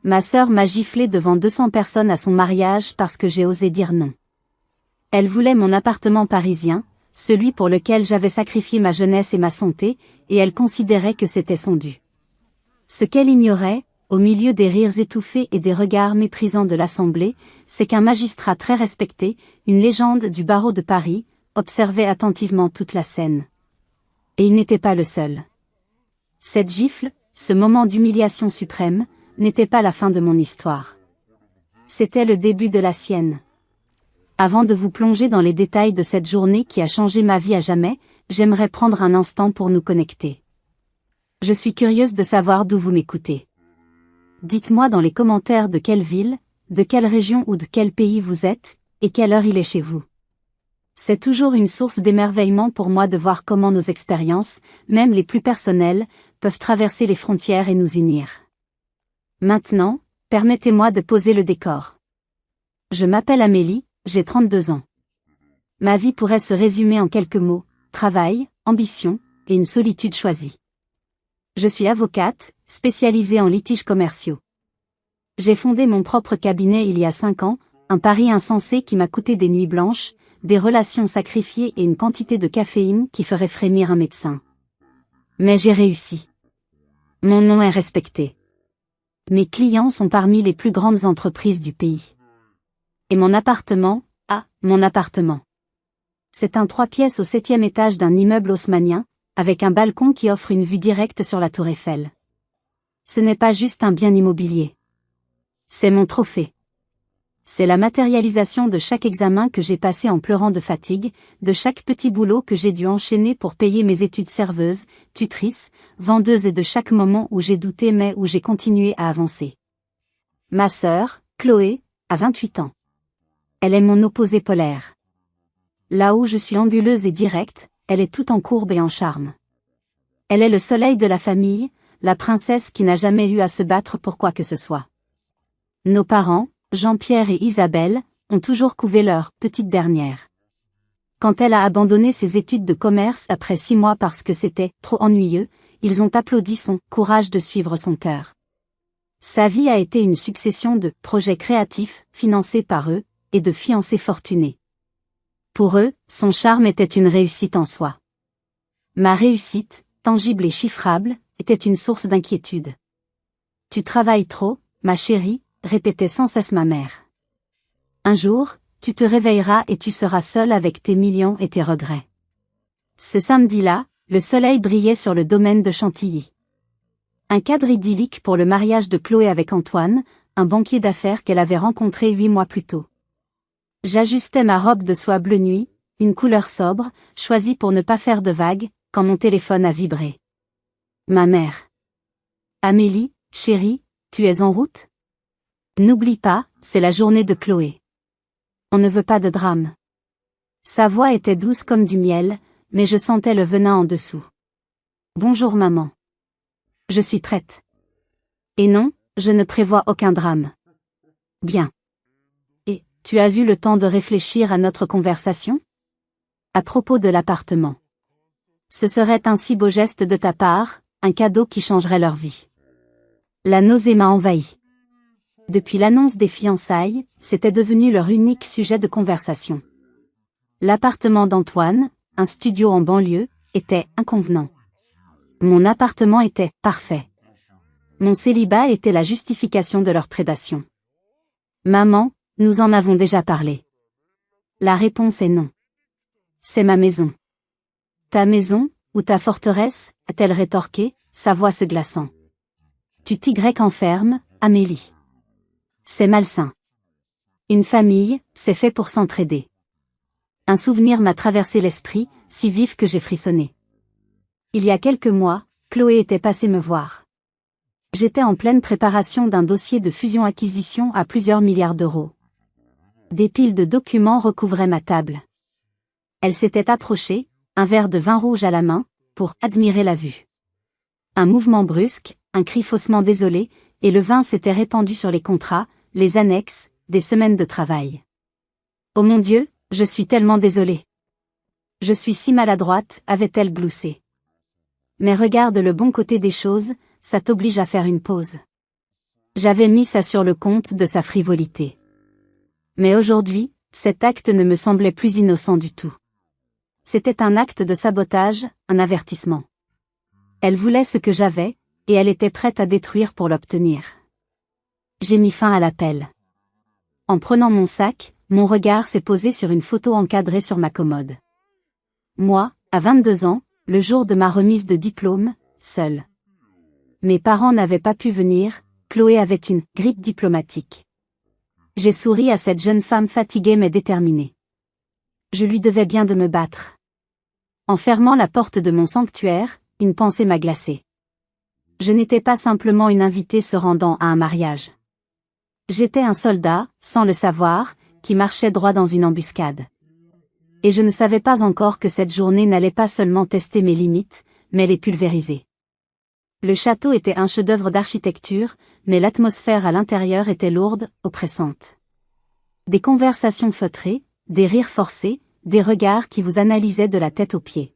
Ma sœur m'a giflé devant 200 personnes à son mariage parce que j'ai osé dire non. Elle voulait mon appartement parisien, celui pour lequel j'avais sacrifié ma jeunesse et ma santé, et elle considérait que c'était son dû. Ce qu'elle ignorait, au milieu des rires étouffés et des regards méprisants de l'Assemblée, c'est qu'un magistrat très respecté, une légende du barreau de Paris, observait attentivement toute la scène. Et il n'était pas le seul. Cette gifle, ce moment d'humiliation suprême, n'était pas la fin de mon histoire. C'était le début de la sienne. Avant de vous plonger dans les détails de cette journée qui a changé ma vie à jamais, j'aimerais prendre un instant pour nous connecter. Je suis curieuse de savoir d'où vous m'écoutez. Dites-moi dans les commentaires de quelle ville, de quelle région ou de quel pays vous êtes, et quelle heure il est chez vous. C'est toujours une source d'émerveillement pour moi de voir comment nos expériences, même les plus personnelles, peuvent traverser les frontières et nous unir. Maintenant, permettez-moi de poser le décor. Je m'appelle Amélie, j'ai 32 ans. Ma vie pourrait se résumer en quelques mots: travail, ambition, et une solitude choisie. Je suis avocate, spécialisée en litiges commerciaux. J'ai fondé mon propre cabinet il y a 5 ans, un pari insensé qui m'a coûté des nuits blanches, des relations sacrifiées et une quantité de caféine qui ferait frémir un médecin. Mais j'ai réussi. Mon nom est respecté. Mes clients sont parmi les plus grandes entreprises du pays. Et mon appartement, mon appartement. C'est un 3 pièces au 7e étage d'un immeuble haussmannien, avec un balcon qui offre une vue directe sur la Tour Eiffel. Ce n'est pas juste un bien immobilier. C'est mon trophée. C'est la matérialisation de chaque examen que j'ai passé en pleurant de fatigue, de chaque petit boulot que j'ai dû enchaîner pour payer mes études serveuse, tutrice, vendeuse et de chaque moment où j'ai douté mais où j'ai continué à avancer. Ma sœur, Chloé, a 28 ans. Elle est mon opposé polaire. Là où je suis ambuleuse et directe, elle est tout en courbe et en charme. Elle est le soleil de la famille, la princesse qui n'a jamais eu à se battre pour quoi que ce soit. Nos parents, Jean-Pierre et Isabelle, ont toujours couvé leur petite dernière. Quand elle a abandonné ses études de commerce après 6 mois parce que c'était trop ennuyeux, ils ont applaudi son courage de suivre son cœur. Sa vie a été une succession de projets créatifs, financés par eux, et de fiancés fortunés. Pour eux, son charme était une réussite en soi. Ma réussite, tangible et chiffrable, était une source d'inquiétude. Tu travailles trop, ma chérie, répétait sans cesse ma mère. Un jour, tu te réveilleras et tu seras seule avec tes millions et tes regrets. Ce samedi-là, le soleil brillait sur le domaine de Chantilly. Un cadre idyllique pour le mariage de Chloé avec Antoine, un banquier d'affaires qu'elle avait rencontré 8 mois plus tôt. J'ajustais ma robe de soie bleu nuit, une couleur sobre, choisie pour ne pas faire de vagues, quand mon téléphone a vibré. Ma mère. Amélie, chérie, tu es en route? N'oublie pas, c'est la journée de Chloé. On ne veut pas de drame. Sa voix était douce comme du miel, mais je sentais le venin en dessous. Bonjour maman. Je suis prête. Et non, je ne prévois aucun drame. Bien. Et, tu as eu le temps de réfléchir à notre conversation? À propos de l'appartement. Ce serait un si beau geste de ta part, un cadeau qui changerait leur vie. La nausée m'a envahi. Depuis l'annonce des fiançailles, c'était devenu leur unique sujet de conversation. L'appartement d'Antoine, un studio en banlieue, était inconvenant. Mon appartement était parfait. Mon célibat était la justification de leur prédation. Maman, nous en avons déjà parlé. La réponse est non. C'est ma maison. Ta maison, ou ta forteresse, a-t-elle rétorqué, sa voix se glaçant. Tu t'y enfermes, Amélie. C'est malsain. Une famille, c'est fait pour s'entraider. Un souvenir m'a traversé l'esprit, si vif que j'ai frissonné. Il y a quelques mois, Chloé était passée me voir. J'étais en pleine préparation d'un dossier de fusion-acquisition à plusieurs milliards d'euros. Des piles de documents recouvraient ma table. Elle s'était approchée, un verre de vin rouge à la main, pour admirer la vue. Un mouvement brusque, un cri faussement désolé, et le vin s'était répandu sur les contrats, les annexes, des semaines de travail. Oh mon Dieu, je suis tellement désolée. Je suis si maladroite, avait-elle gloussé. Mais regarde le bon côté des choses, ça t'oblige à faire une pause. J'avais mis ça sur le compte de sa frivolité. Mais aujourd'hui, cet acte ne me semblait plus innocent du tout. C'était un acte de sabotage, un avertissement. Elle voulait ce que j'avais, et elle était prête à détruire pour l'obtenir. J'ai mis fin à l'appel. En prenant mon sac, mon regard s'est posé sur une photo encadrée sur ma commode. Moi, à 22 ans, le jour de ma remise de diplôme, seule. Mes parents n'avaient pas pu venir, Chloé avait une grippe diplomatique. J'ai souri à cette jeune femme fatiguée mais déterminée. Je lui devais bien de me battre. En fermant la porte de mon sanctuaire, une pensée m'a glacée. Je n'étais pas simplement une invitée se rendant à un mariage. J'étais un soldat, sans le savoir, qui marchait droit dans une embuscade. Et je ne savais pas encore que cette journée n'allait pas seulement tester mes limites, mais les pulvériser. Le château était un chef-d'œuvre d'architecture, mais l'atmosphère à l'intérieur était lourde, oppressante. Des conversations feutrées, des rires forcés, des regards qui vous analysaient de la tête aux pieds.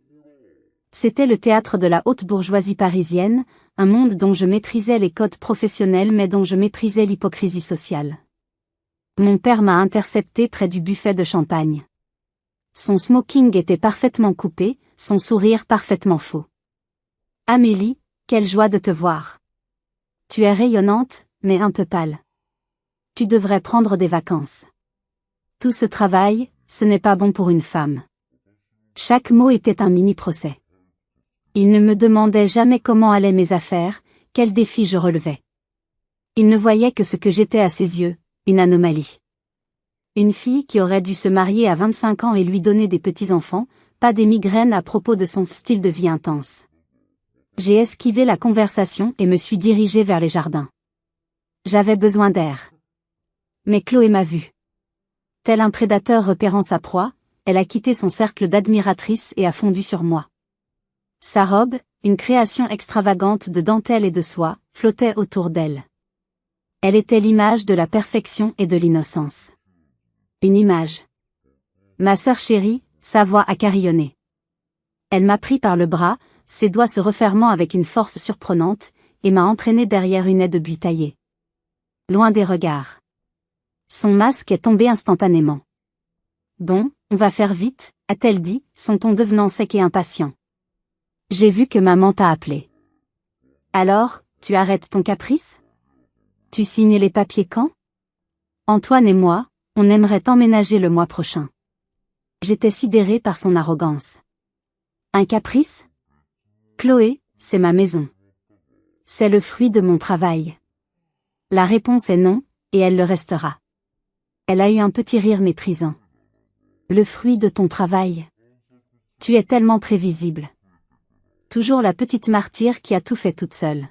C'était le théâtre de la haute bourgeoisie parisienne, un monde dont je maîtrisais les codes professionnels mais dont je méprisais l'hypocrisie sociale. Mon père m'a intercepté près du buffet de champagne. Son smoking était parfaitement coupé, son sourire parfaitement faux. Amélie, quelle joie de te voir. Tu es rayonnante, mais un peu pâle. Tu devrais prendre des vacances. Tout ce travail, ce n'est pas bon pour une femme. Chaque mot était un mini-procès. Il ne me demandait jamais comment allaient mes affaires, quels défis je relevais. Il ne voyait que ce que j'étais à ses yeux, une anomalie. Une fille qui aurait dû se marier à 25 ans et lui donner des petits-enfants, pas des migraines à propos de son style de vie intense. J'ai esquivé la conversation et me suis dirigée vers les jardins. J'avais besoin d'air. Mais Chloé m'a vue. Tel un prédateur repérant sa proie, elle a quitté son cercle d'admiratrices et a fondu sur moi. Sa robe, une création extravagante de dentelle et de soie, flottait autour d'elle. Elle était l'image de la perfection et de l'innocence. Une image. Ma sœur chérie, sa voix a carillonné. Elle m'a pris par le bras, ses doigts se refermant avec une force surprenante, et m'a entraîné derrière une haie de buis taillé. Loin des regards. Son masque est tombé instantanément. Bon, on va faire vite, a-t-elle dit, son ton devenant sec et impatient. J'ai vu que maman t'a appelé. Alors, tu arrêtes ton caprice? Tu signes les papiers quand? Antoine et moi, on aimerait t'emménager le mois prochain. J'étais sidérée par son arrogance. Un caprice? Chloé, c'est ma maison. C'est le fruit de mon travail. La réponse est non, et elle le restera. Elle a eu un petit rire méprisant. Le fruit de ton travail. Tu es tellement prévisible. Toujours la petite martyre qui a tout fait toute seule.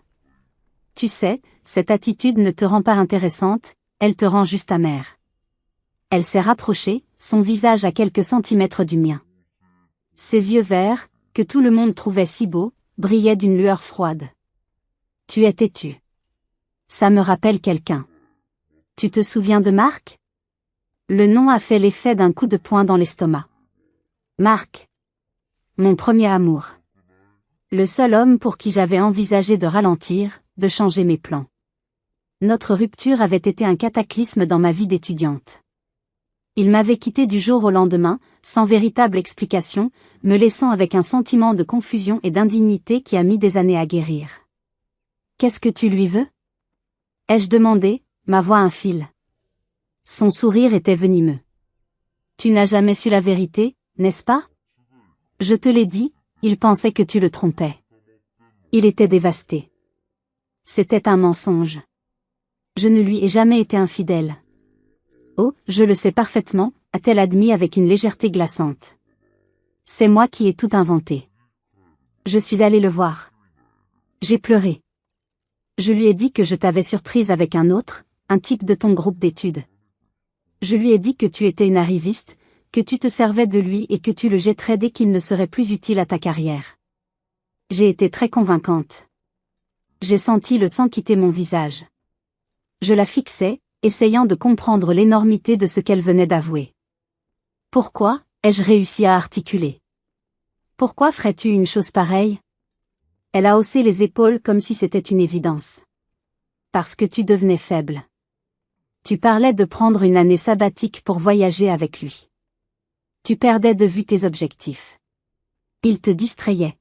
Tu sais, cette attitude ne te rend pas intéressante, elle te rend juste amère. Elle s'est rapprochée, son visage à quelques centimètres du mien. Ses yeux verts, que tout le monde trouvait si beaux, brillaient d'une lueur froide. Tu es têtu. Ça me rappelle quelqu'un. Tu te souviens de Marc? Le nom a fait l'effet d'un coup de poing dans l'estomac. Marc. Mon premier amour. Le seul homme pour qui j'avais envisagé de ralentir, de changer mes plans. Notre rupture avait été un cataclysme dans ma vie d'étudiante. Il m'avait quitté du jour au lendemain, sans véritable explication, me laissant avec un sentiment de confusion et d'indignité qui a mis des années à guérir. Qu'est-ce que tu lui veux? Ai-je demandé, ma voix un fil. Son sourire était venimeux. Tu n'as jamais su la vérité, n'est-ce pas? Je te l'ai dit, il pensait que tu le trompais. Il était dévasté. C'était un mensonge. Je ne lui ai jamais été infidèle. Oh, je le sais parfaitement, a-t-elle admis avec une légèreté glaçante. C'est moi qui ai tout inventé. Je suis allée le voir. J'ai pleuré. Je lui ai dit que je t'avais surprise avec un autre, un type de ton groupe d'études. Je lui ai dit que tu étais une arriviste, que tu te servais de lui et que tu le jetterais dès qu'il ne serait plus utile à ta carrière. J'ai été très convaincante. J'ai senti le sang quitter mon visage. Je la fixais, essayant de comprendre l'énormité de ce qu'elle venait d'avouer. Pourquoi, ai-je réussi à articuler? Pourquoi ferais-tu une chose pareille? Elle a haussé les épaules comme si c'était une évidence. Parce que tu devenais faible. Tu parlais de prendre une année sabbatique pour voyager avec lui. Tu perdais de vue tes objectifs. Il te distrayait.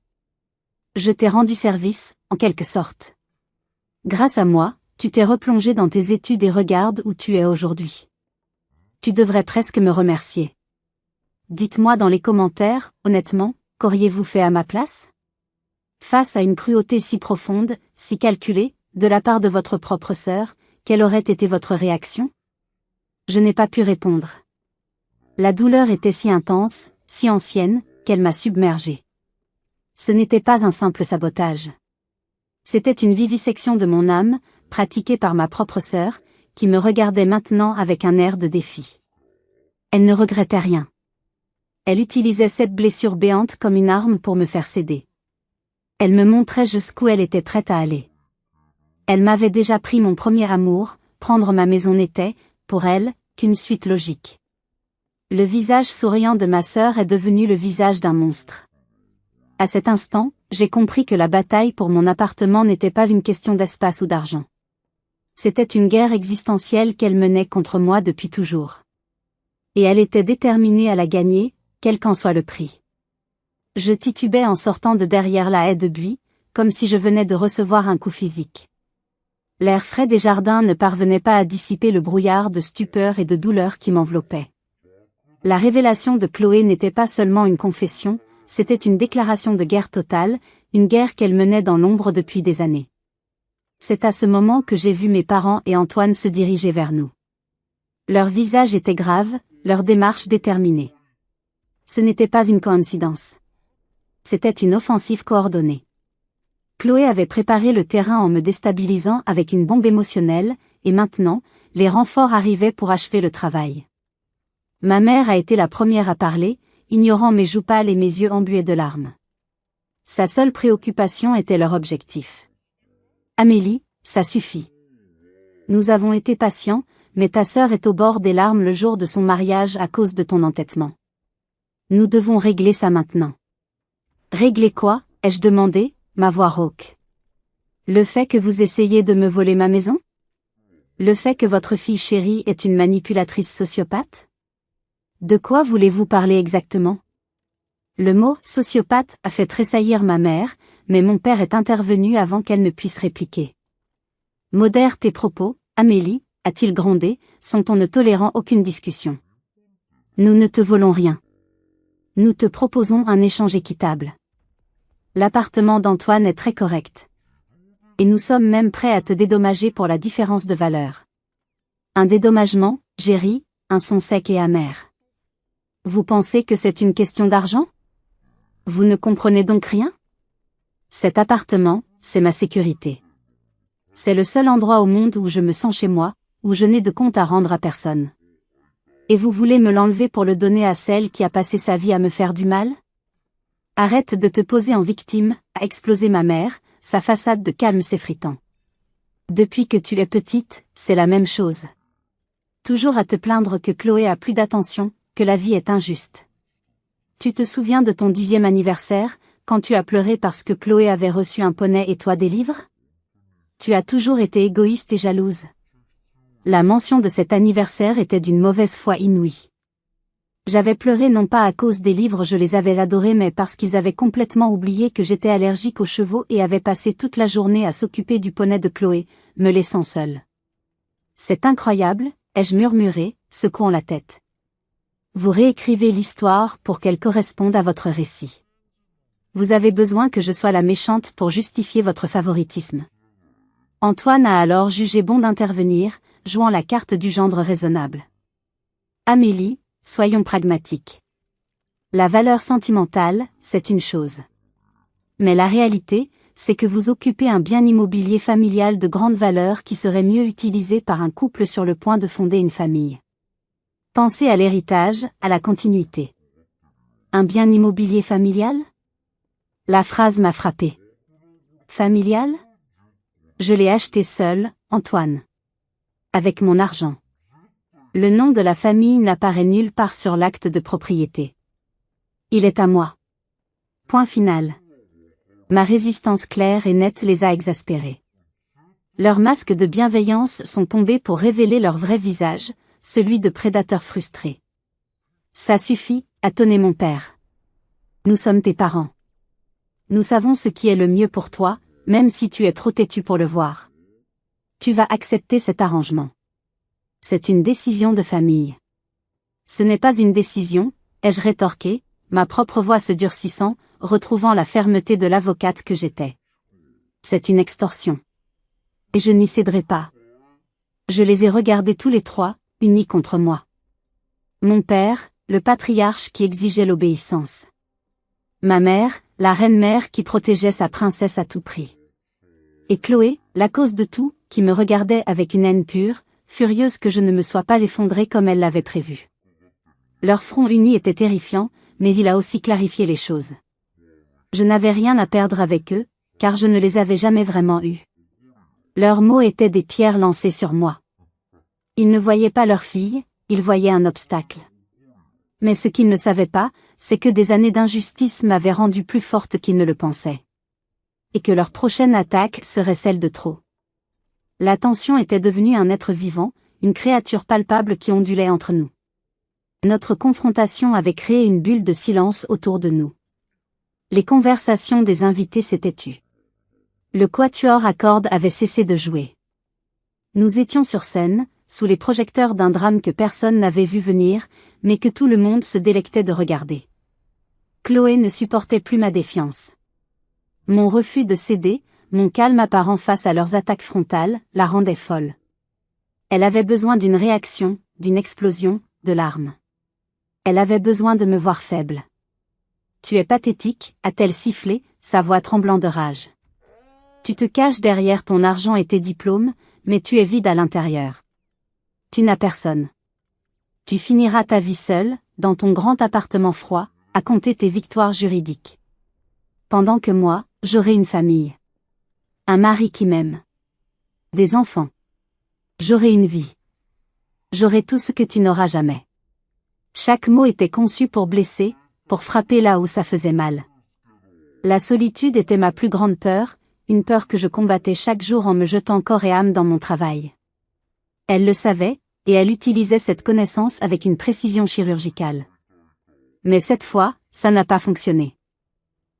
Je t'ai rendu service, en quelque sorte. Grâce à moi, tu t'es replongé dans tes études et regarde où tu es aujourd'hui. Tu devrais presque me remercier. Dites-moi dans les commentaires, honnêtement, qu'auriez-vous fait à ma place? Face à une cruauté si profonde, si calculée, de la part de votre propre sœur, quelle aurait été votre réaction? Je n'ai pas pu répondre. La douleur était si intense, si ancienne, qu'elle m'a submergée. Ce n'était pas un simple sabotage. C'était une vivisection de mon âme, pratiquée par ma propre sœur, qui me regardait maintenant avec un air de défi. Elle ne regrettait rien. Elle utilisait cette blessure béante comme une arme pour me faire céder. Elle me montrait jusqu'où elle était prête à aller. Elle m'avait déjà pris mon premier amour, prendre ma maison n'était, pour elle, qu'une suite logique. Le visage souriant de ma sœur est devenu le visage d'un monstre. À cet instant, j'ai compris que la bataille pour mon appartement n'était pas une question d'espace ou d'argent. C'était une guerre existentielle qu'elle menait contre moi depuis toujours. Et elle était déterminée à la gagner, quel qu'en soit le prix. Je titubais en sortant de derrière la haie de buis, comme si je venais de recevoir un coup physique. L'air frais des jardins ne parvenait pas à dissiper le brouillard de stupeur et de douleur qui m'enveloppait. La révélation de Chloé n'était pas seulement une confession, c'était une déclaration de guerre totale, une guerre qu'elle menait dans l'ombre depuis des années. C'est à ce moment que j'ai vu mes parents et Antoine se diriger vers nous. Leur visage était grave, leur démarche déterminée. Ce n'était pas une coïncidence. C'était une offensive coordonnée. Chloé avait préparé le terrain en me déstabilisant avec une bombe émotionnelle, et maintenant, les renforts arrivaient pour achever le travail. Ma mère a été la première à parler, ignorant mes joues pâles et mes yeux embués de larmes. Sa seule préoccupation était leur objectif. Amélie, ça suffit. Nous avons été patients, mais ta sœur est au bord des larmes le jour de son mariage à cause de ton entêtement. Nous devons régler ça maintenant. Régler quoi? Ai-je demandé, ma voix rauque. Le fait que vous essayez de me voler ma maison? Le fait que votre fille chérie est une manipulatrice sociopathe? De quoi voulez-vous parler exactement? Le mot « sociopathe » a fait tressaillir ma mère, mais mon père est intervenu avant qu'elle ne puisse répliquer. Modère tes propos, Amélie, a-t-il grondé, sont en ne tolérant aucune discussion. Nous ne te volons rien. Nous te proposons un échange équitable. L'appartement d'Antoine est très correct. Et nous sommes même prêts à te dédommager pour la différence de valeur. Un dédommagement, j'ai ri, un son sec et amer. Vous pensez que c'est une question d'argent? Vous ne comprenez donc rien? Cet appartement, c'est ma sécurité. C'est le seul endroit au monde où je me sens chez moi, où je n'ai de compte à rendre à personne. Et vous voulez me l'enlever pour le donner à celle qui a passé sa vie à me faire du mal? Arrête de te poser en victime, a explosé ma mère, sa façade de calme s'effritant. Depuis que tu es petite, c'est la même chose. Toujours à te plaindre que Chloé a plus d'attention, que la vie est injuste. Tu te souviens de ton 10e anniversaire, quand tu as pleuré parce que Chloé avait reçu un poney et toi des livres? Tu as toujours été égoïste et jalouse. La mention de cet anniversaire était d'une mauvaise foi inouïe. J'avais pleuré non pas à cause des livres, je les avais adorés, mais parce qu'ils avaient complètement oublié que j'étais allergique aux chevaux et avaient passé toute la journée à s'occuper du poney de Chloé, me laissant seule. C'est incroyable, ai-je murmuré, secouant la tête. Vous réécrivez l'histoire pour qu'elle corresponde à votre récit. Vous avez besoin que je sois la méchante pour justifier votre favoritisme. Antoine a alors jugé bon d'intervenir, jouant la carte du gendre raisonnable. Amélie, soyons pragmatiques. La valeur sentimentale, c'est une chose. Mais la réalité, c'est que vous occupez un bien immobilier familial de grande valeur qui serait mieux utilisé par un couple sur le point de fonder une famille. Pensez à l'héritage, à la continuité. Un bien immobilier familial? La phrase m'a frappée. Familial? Je l'ai acheté seul, Antoine. Avec mon argent. Le nom de la famille n'apparaît nulle part sur l'acte de propriété. Il est à moi. Point final. Ma résistance claire et nette les a exaspérés. Leurs masques de bienveillance sont tombés pour révéler leur vrai visage, celui de prédateurs frustrés. Ça suffit, a tonné mon père. Nous sommes tes parents. Nous savons ce qui est le mieux pour toi, même si tu es trop têtu pour le voir. Tu vas accepter cet arrangement. C'est une décision de famille. Ce n'est pas une décision, ai-je rétorqué, ma propre voix se durcissant, retrouvant la fermeté de l'avocate que j'étais. C'est une extorsion. Et je n'y céderai pas. Je les ai regardés tous les trois, unis contre moi. Mon père, le patriarche qui exigeait l'obéissance. Ma mère, la reine-mère qui protégeait sa princesse à tout prix. Et Chloé, la cause de tout, qui me regardait avec une haine pure, furieuse que je ne me sois pas effondrée comme elle l'avait prévu. Leur front uni était terrifiant, mais il a aussi clarifié les choses. Je n'avais rien à perdre avec eux, car je ne les avais jamais vraiment eus. Leurs mots étaient des pierres lancées sur moi. Ils ne voyaient pas leur fille, ils voyaient un obstacle. Mais ce qu'ils ne savaient pas, c'est que des années d'injustice m'avaient rendue plus forte qu'ils ne le pensaient. Et que leur prochaine attaque serait celle de trop. La tension était devenue un être vivant, une créature palpable qui ondulait entre nous. Notre confrontation avait créé une bulle de silence autour de nous. Les conversations des invités s'étaient tues. Le quatuor à cordes avait cessé de jouer. Nous étions sur scène, sous les projecteurs d'un drame que personne n'avait vu venir, mais que tout le monde se délectait de regarder. Chloé ne supportait plus ma défiance. Mon refus de céder, mon calme apparent face à leurs attaques frontales, la rendait folle. Elle avait besoin d'une réaction, d'une explosion, de larmes. Elle avait besoin de me voir faible. Tu es pathétique, a-t-elle sifflé, sa voix tremblant de rage. Tu te caches derrière ton argent et tes diplômes, mais tu es vide à l'intérieur. Tu n'as personne. Tu finiras ta vie seule, dans ton grand appartement froid, à compter tes victoires juridiques. Pendant que moi, j'aurai une famille. Un mari qui m'aime. Des enfants. J'aurai une vie. J'aurai tout ce que tu n'auras jamais. Chaque mot était conçu pour blesser, pour frapper là où ça faisait mal. La solitude était ma plus grande peur, une peur que je combattais chaque jour en me jetant corps et âme dans mon travail. Elle le savait, et elle utilisait cette connaissance avec une précision chirurgicale. Mais cette fois, ça n'a pas fonctionné.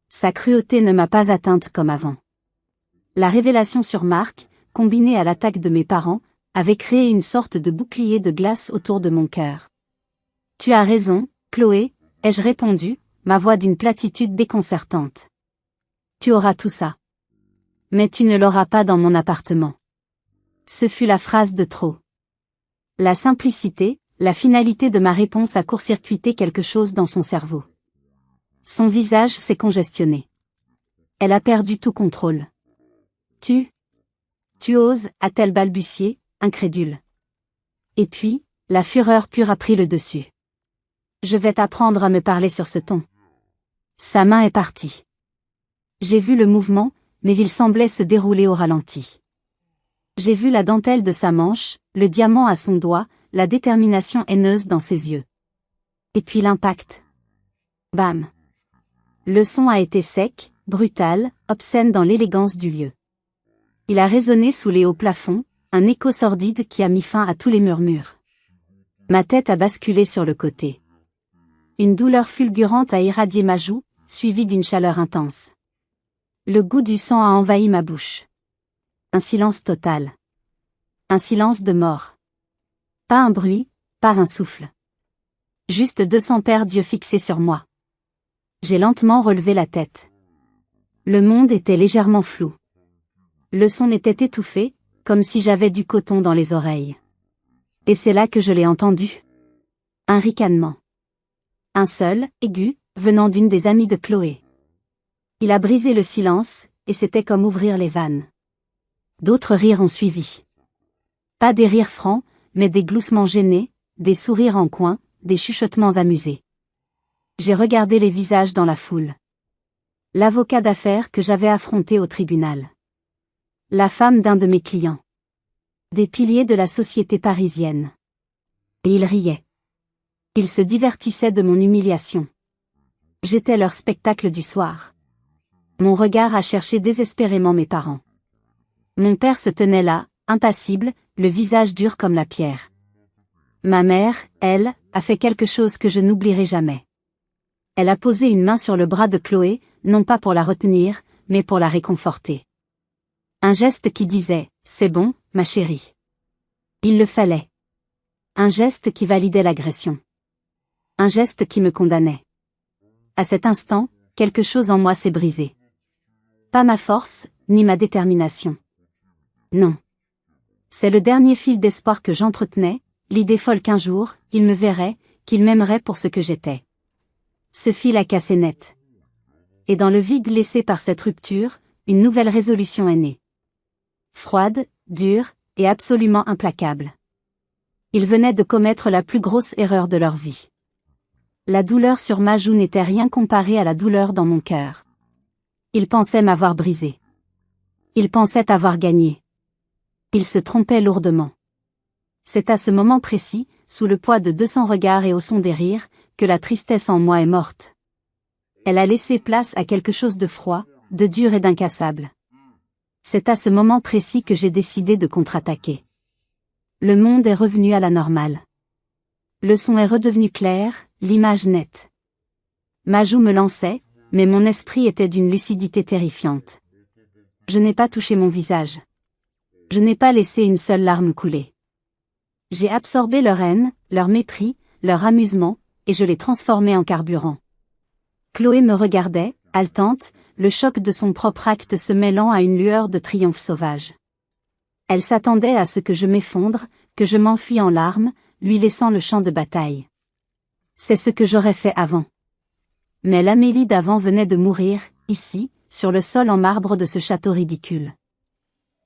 Sa cruauté ne m'a pas atteinte comme avant. La révélation sur Marc, combinée à l'attaque de mes parents, avait créé une sorte de bouclier de glace autour de mon cœur. Tu as raison, Chloé, ai-je répondu, ma voix d'une platitude déconcertante. Tu auras tout ça. Mais tu ne l'auras pas dans mon appartement. Ce fut la phrase de trop. La simplicité, la finalité de ma réponse a court-circuité quelque chose dans son cerveau. Son visage s'est congestionné. Elle a perdu tout contrôle. Tu oses, a-t-elle balbutié, incrédule. Et puis, la fureur pure a pris le dessus. Je vais t'apprendre à me parler sur ce ton. Sa main est partie. J'ai vu le mouvement, mais il semblait se dérouler au ralenti. J'ai vu la dentelle de sa manche, le diamant à son doigt, la détermination haineuse dans ses yeux. Et puis l'impact. Bam. Le son a été sec, brutal, obscène dans l'élégance du lieu. Il a résonné sous les hauts plafonds, un écho sordide qui a mis fin à tous les murmures. Ma tête a basculé sur le côté. Une douleur fulgurante a irradié ma joue, suivie d'une chaleur intense. Le goût du sang a envahi ma bouche. Un silence total. Un silence de mort. Pas un bruit, pas un souffle. Juste 200 paires d'yeux fixés sur moi. J'ai lentement relevé la tête. Le monde était légèrement flou. Le son était étouffé, comme si j'avais du coton dans les oreilles. Et c'est là que je l'ai entendu. Un ricanement. Un seul, aigu, venant d'une des amies de Chloé. Il a brisé le silence, et c'était comme ouvrir les vannes. D'autres rires ont suivi. Pas des rires francs, mais des gloussements gênés, des sourires en coin, des chuchotements amusés. J'ai regardé les visages dans la foule. L'avocat d'affaires que j'avais affronté au tribunal. La femme d'un de mes clients. Des piliers de la société parisienne. Et ils riaient. Ils se divertissaient de mon humiliation. J'étais leur spectacle du soir. Mon regard a cherché désespérément mes parents. Mon père se tenait là, impassible, le visage dur comme la pierre. Ma mère, elle, a fait quelque chose que je n'oublierai jamais. Elle a posé une main sur le bras de Chloé, non pas pour la retenir, mais pour la réconforter. Un geste qui disait « C'est bon, ma chérie ». Il le fallait. Un geste qui validait l'agression. Un geste qui me condamnait. À cet instant, quelque chose en moi s'est brisé. Pas ma force, ni ma détermination. Non. C'est le dernier fil d'espoir que j'entretenais, l'idée folle qu'un jour, il me verrait, qu'il m'aimerait pour ce que j'étais. Ce fil a cassé net. Et dans le vide laissé par cette rupture, une nouvelle résolution est née. Froide, dure, et absolument implacable. Ils venaient de commettre la plus grosse erreur de leur vie. La douleur sur ma joue n'était rien comparée à la douleur dans mon cœur. Ils pensaient m'avoir brisé. Ils pensaient avoir gagné. Ils se trompaient lourdement. C'est à ce moment précis, sous le poids de 200 regards et au son des rires, que la tristesse en moi est morte. Elle a laissé place à quelque chose de froid, de dur et d'incassable. C'est à ce moment précis que j'ai décidé de contre-attaquer. Le monde est revenu à la normale. Le son est redevenu clair, l'image nette. Ma joue me lançait, mais mon esprit était d'une lucidité terrifiante. Je n'ai pas touché mon visage. Je n'ai pas laissé une seule larme couler. J'ai absorbé leur haine, leur mépris, leur amusement, et je les transformais en carburant. Chloé me regardait, haletante, le choc de son propre acte se mêlant à une lueur de triomphe sauvage. Elle s'attendait à ce que je m'effondre, que je m'enfuis en larmes, lui laissant le champ de bataille. C'est ce que j'aurais fait avant. Mais l'Amélie d'avant venait de mourir, ici, sur le sol en marbre de ce château ridicule.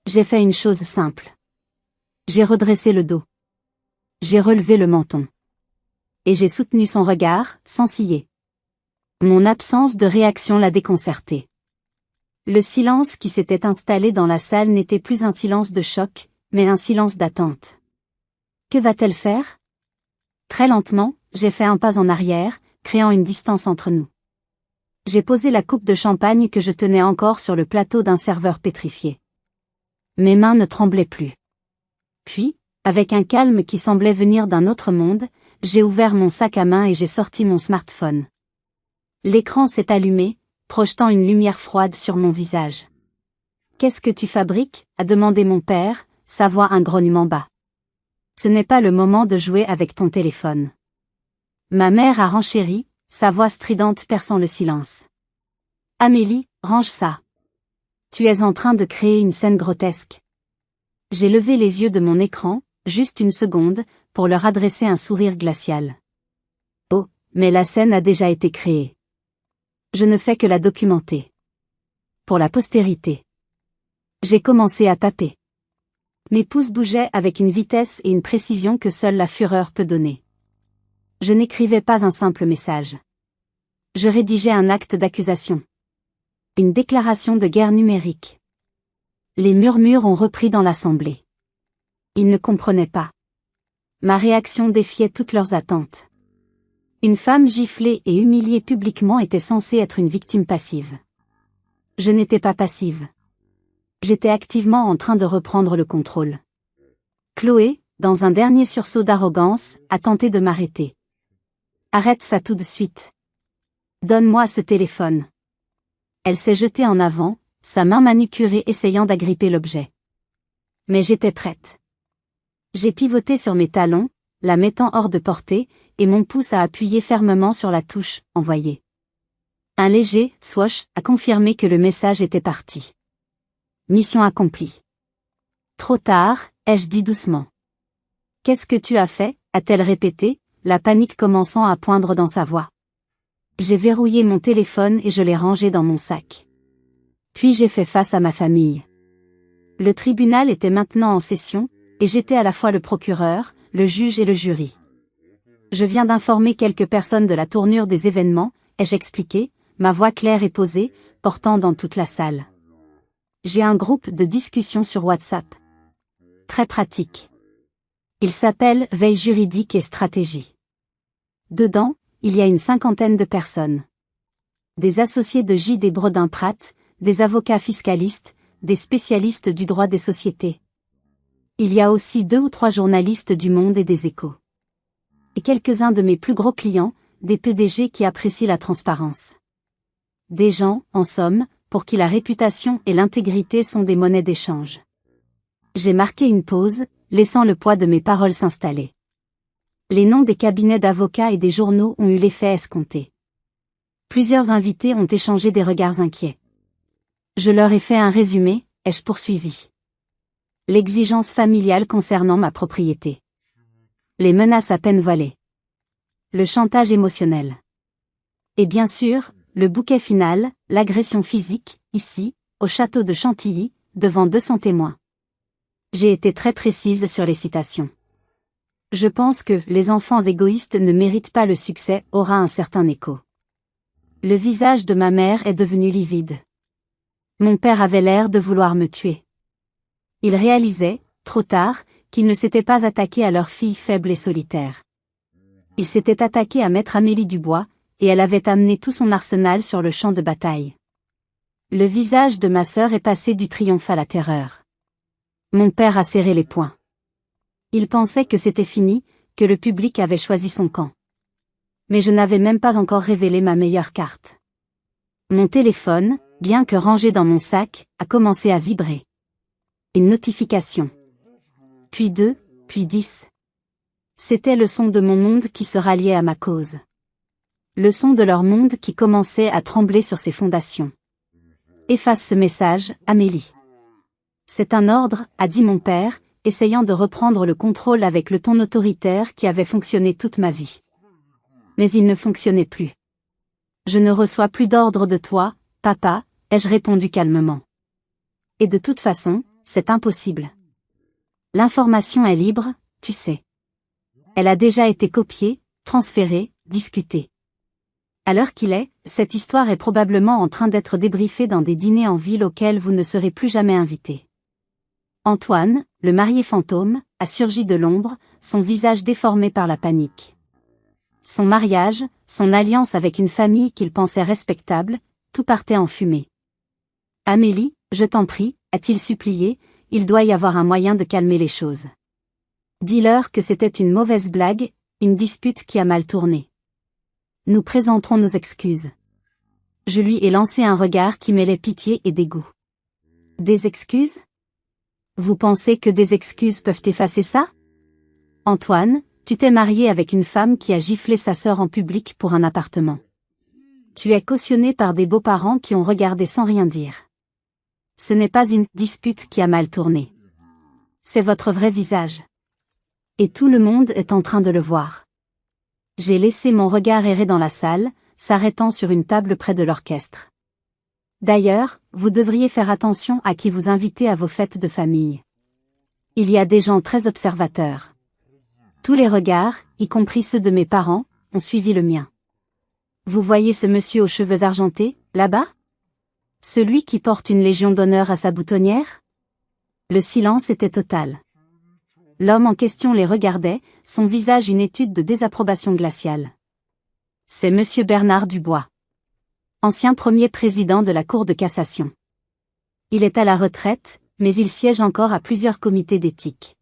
J'ai fait une chose simple. J'ai redressé le dos. J'ai relevé le menton. Et j'ai soutenu son regard, sans ciller. Mon absence de réaction l'a déconcerté. Le silence qui s'était installé dans la salle n'était plus un silence de choc, mais un silence d'attente. Que va-t-elle faire? Très lentement, j'ai fait un pas en arrière, créant une distance entre nous. J'ai posé la coupe de champagne que je tenais encore sur le plateau d'un serveur pétrifié. Mes mains ne tremblaient plus. Puis, avec un calme qui semblait venir d'un autre monde, j'ai ouvert mon sac à main et j'ai sorti mon smartphone. L'écran s'est allumé, projetant une lumière froide sur mon visage. « Qu'est-ce que tu fabriques ?» a demandé mon père, sa voix un grognement bas. « Ce n'est pas le moment de jouer avec ton téléphone. » Ma mère a renchéri, sa voix stridente perçant le silence. « Amélie, range ça. Tu es en train de créer une scène grotesque. » J'ai levé les yeux de mon écran, juste une seconde, pour leur adresser un sourire glacial. Oh, mais la scène a déjà été créée. Je ne fais que la documenter. Pour la postérité. J'ai commencé à taper. Mes pouces bougeaient avec une vitesse et une précision que seule la fureur peut donner. Je n'écrivais pas un simple message. Je rédigeais un acte d'accusation. Une déclaration de guerre numérique. Les murmures ont repris dans l'assemblée. Ils ne comprenaient pas. Ma réaction défiait toutes leurs attentes. Une femme giflée et humiliée publiquement était censée être une victime passive. Je n'étais pas passive. J'étais activement en train de reprendre le contrôle. Chloé, dans un dernier sursaut d'arrogance, a tenté de m'arrêter. « Arrête ça tout de suite. Donne-moi ce téléphone. » Elle s'est jetée en avant, sa main manucurée essayant d'agripper l'objet. Mais j'étais prête. J'ai pivoté sur mes talons, la mettant hors de portée, et mon pouce a appuyé fermement sur la touche « Envoyer ». Un léger « swoosh » a confirmé que le message était parti. Mission accomplie. Trop tard, ai-je dit doucement. « Qu'est-ce que tu as fait ?» a-t-elle répété, la panique commençant à poindre dans sa voix. J'ai verrouillé mon téléphone et je l'ai rangé dans mon sac. Puis j'ai fait face à ma famille. Le tribunal était maintenant en session, et j'étais à la fois le procureur, le juge et le jury. Je viens d'informer quelques personnes de la tournure des événements, ai-je expliqué, ma voix claire et posée, portant dans toute la salle. J'ai un groupe de discussion sur WhatsApp. Très pratique. Il s'appelle Veille juridique et stratégie. Dedans, il y a une 50aine de personnes. Des associés de J. Bredin-Pratt, des avocats fiscalistes, des spécialistes du droit des sociétés. Il y a aussi 2 ou 3 journalistes du Monde et des Échos. Et quelques-uns de mes plus gros clients, des PDG qui apprécient la transparence. Des gens, en somme, pour qui la réputation et l'intégrité sont des monnaies d'échange. J'ai marqué une pause, laissant le poids de mes paroles s'installer. Les noms des cabinets d'avocats et des journaux ont eu l'effet escompté. Plusieurs invités ont échangé des regards inquiets. Je leur ai fait un résumé, ai-je poursuivi. L'exigence familiale concernant ma propriété. Les menaces à peine voilées. Le chantage émotionnel. Et bien sûr, le bouquet final, l'agression physique, ici, au château de Chantilly, devant 200 témoins. J'ai été très précise sur les citations. Je pense que les enfants égoïstes ne méritent pas le succès aura un certain écho. Le visage de ma mère est devenu livide. Mon père avait l'air de vouloir me tuer. Il réalisait, trop tard, qu'il ne s'était pas attaqué à leur fille faible et solitaire. Il s'était attaqué à maître Amélie Dubois, et elle avait amené tout son arsenal sur le champ de bataille. Le visage de ma sœur est passé du triomphe à la terreur. Mon père a serré les poings. Il pensait que c'était fini, que le public avait choisi son camp. Mais je n'avais même pas encore révélé ma meilleure carte. Mon téléphone, bien que rangé dans mon sac, a commencé à vibrer. Une notification. Puis 2, puis 10. C'était le son de mon monde qui se ralliait à ma cause. Le son de leur monde qui commençait à trembler sur ses fondations. Efface ce message, Amélie. C'est un ordre, a dit mon père, essayant de reprendre le contrôle avec le ton autoritaire qui avait fonctionné toute ma vie. Mais il ne fonctionnait plus. Je ne reçois plus d'ordre de toi, papa, ai-je répondu calmement. Et de toute façon, c'est impossible. L'information est libre, tu sais. Elle a déjà été copiée, transférée, discutée. À l'heure qu'il est, cette histoire est probablement en train d'être débriefée dans des dîners en ville auxquels vous ne serez plus jamais invité. Antoine, le marié fantôme, a surgi de l'ombre, son visage déformé par la panique. Son mariage, son alliance avec une famille qu'il pensait respectable, tout partait en fumée. Amélie, je t'en prie, a-t-il supplié, il doit y avoir un moyen de calmer les choses. Dis-leur que c'était une mauvaise blague, une dispute qui a mal tourné. Nous présenterons nos excuses. Je lui ai lancé un regard qui mêlait pitié et dégoût. Des excuses ? Vous pensez que des excuses peuvent effacer ça ? Antoine, tu t'es marié avec une femme qui a giflé sa sœur en public pour un appartement. Tu es cautionné par des beaux-parents qui ont regardé sans rien dire. Ce n'est pas une dispute qui a mal tourné. C'est votre vrai visage. Et tout le monde est en train de le voir. J'ai laissé mon regard errer dans la salle, s'arrêtant sur une table près de l'orchestre. D'ailleurs, vous devriez faire attention à qui vous invitez à vos fêtes de famille. Il y a des gens très observateurs. Tous les regards, y compris ceux de mes parents, ont suivi le mien. Vous voyez ce monsieur aux cheveux argentés, là-bas ? Celui qui porte une légion d'honneur à sa boutonnière ? Le silence était total. L'homme en question les regardait, son visage une étude de désapprobation glaciale. C'est monsieur Bernard Dubois. Ancien premier président de la Cour de cassation. Il est à la retraite, mais il siège encore à plusieurs comités d'éthique.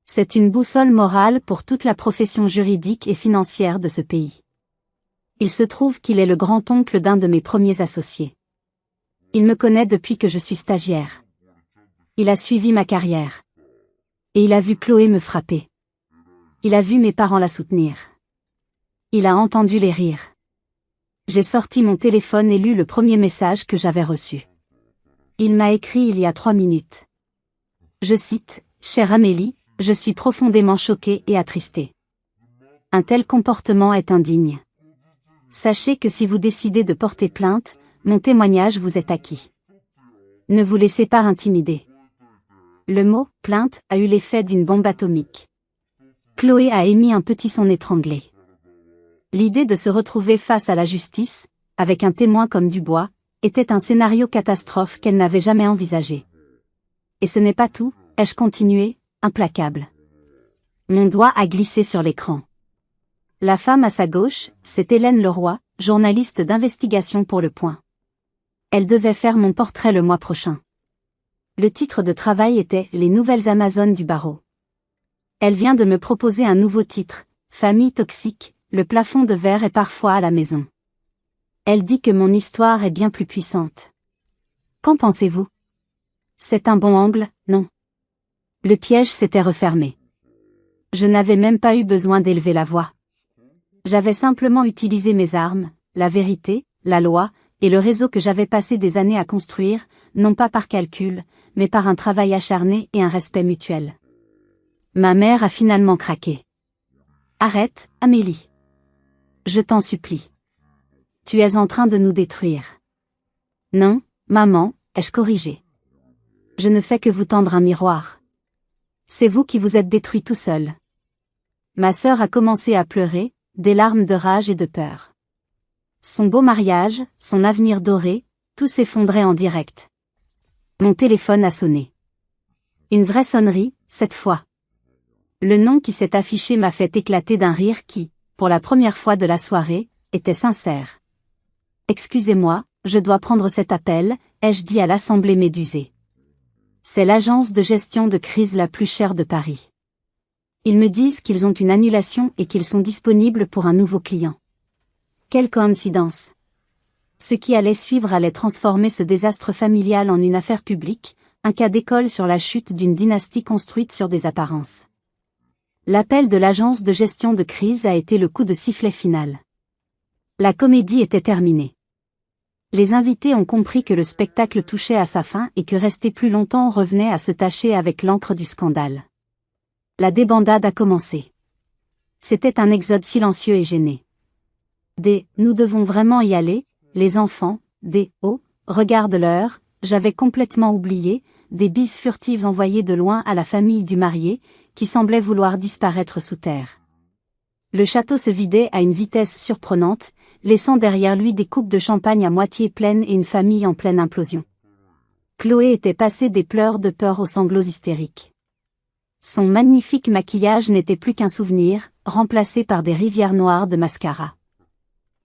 C'est une boussole morale pour toute la profession juridique et financière de ce pays. Il se trouve qu'il est le grand-oncle d'un de mes premiers associés. Il me connaît depuis que je suis stagiaire. Il a suivi ma carrière. Et il a vu Chloé me frapper. Il a vu mes parents la soutenir. Il a entendu les rires. J'ai sorti mon téléphone et lu le premier message que j'avais reçu. Il m'a écrit il y a 3 minutes. Je cite, « Chère Amélie, je suis profondément choqué et attristé. Un tel comportement est indigne. Sachez que si vous décidez de porter plainte, mon témoignage vous est acquis. Ne vous laissez pas intimider. » Le mot « plainte » a eu l'effet d'une bombe atomique. Chloé a émis un petit son étranglé. L'idée de se retrouver face à la justice, avec un témoin comme Dubois, était un scénario catastrophe qu'elle n'avait jamais envisagé. Et ce n'est pas tout, ai-je continué, implacable. Mon doigt a glissé sur l'écran. La femme à sa gauche, c'est Hélène Leroy, journaliste d'investigation pour Le Point. Elle devait faire mon portrait le mois prochain. Le titre de travail était « Les nouvelles Amazones du barreau ». Elle vient de me proposer un nouveau titre, « Famille toxique, le plafond de verre est parfois à la maison ». Elle dit que mon histoire est bien plus puissante. Qu'en pensez-vous? C'est un bon angle, non? Le piège s'était refermé. Je n'avais même pas eu besoin d'élever la voix. J'avais simplement utilisé mes armes, la vérité, la loi, et le réseau que j'avais passé des années à construire, non pas par calcul, mais par un travail acharné et un respect mutuel. Ma mère a finalement craqué. Arrête, Amélie. Je t'en supplie. Tu es en train de nous détruire. Non, maman, ai-je corrigé. Je ne fais que vous tendre un miroir. C'est vous qui vous êtes détruit tout seul. Ma sœur a commencé à pleurer, des larmes de rage et de peur. Son beau mariage, son avenir doré, tout s'effondrait en direct. Mon téléphone a sonné. Une vraie sonnerie, cette fois. Le nom qui s'est affiché m'a fait éclater d'un rire qui, pour la première fois de la soirée, était sincère. Excusez-moi, je dois prendre cet appel, ai-je dit à l'Assemblée médusée. C'est l'agence de gestion de crise la plus chère de Paris. Ils me disent qu'ils ont une annulation et qu'ils sont disponibles pour un nouveau client. Quelle coïncidence! Ce qui allait suivre allait transformer ce désastre familial en une affaire publique, un cas d'école sur la chute d'une dynastie construite sur des apparences. L'appel de l'agence de gestion de crise a été le coup de sifflet final. La comédie était terminée. Les invités ont compris que le spectacle touchait à sa fin et que rester plus longtemps revenait à se tacher avec l'encre du scandale. La débandade a commencé. C'était un exode silencieux et gêné. Des « nous devons vraiment y aller », les enfants, des « oh, regarde l'heure », j'avais complètement oublié, des bises furtives envoyées de loin à la famille du marié, qui semblait vouloir disparaître sous terre. Le château se vidait à une vitesse surprenante, laissant derrière lui des coupes de champagne à moitié pleines et une famille en pleine implosion. Chloé était passée des pleurs de peur aux sanglots hystériques. Son magnifique maquillage n'était plus qu'un souvenir, remplacé par des rivières noires de mascara.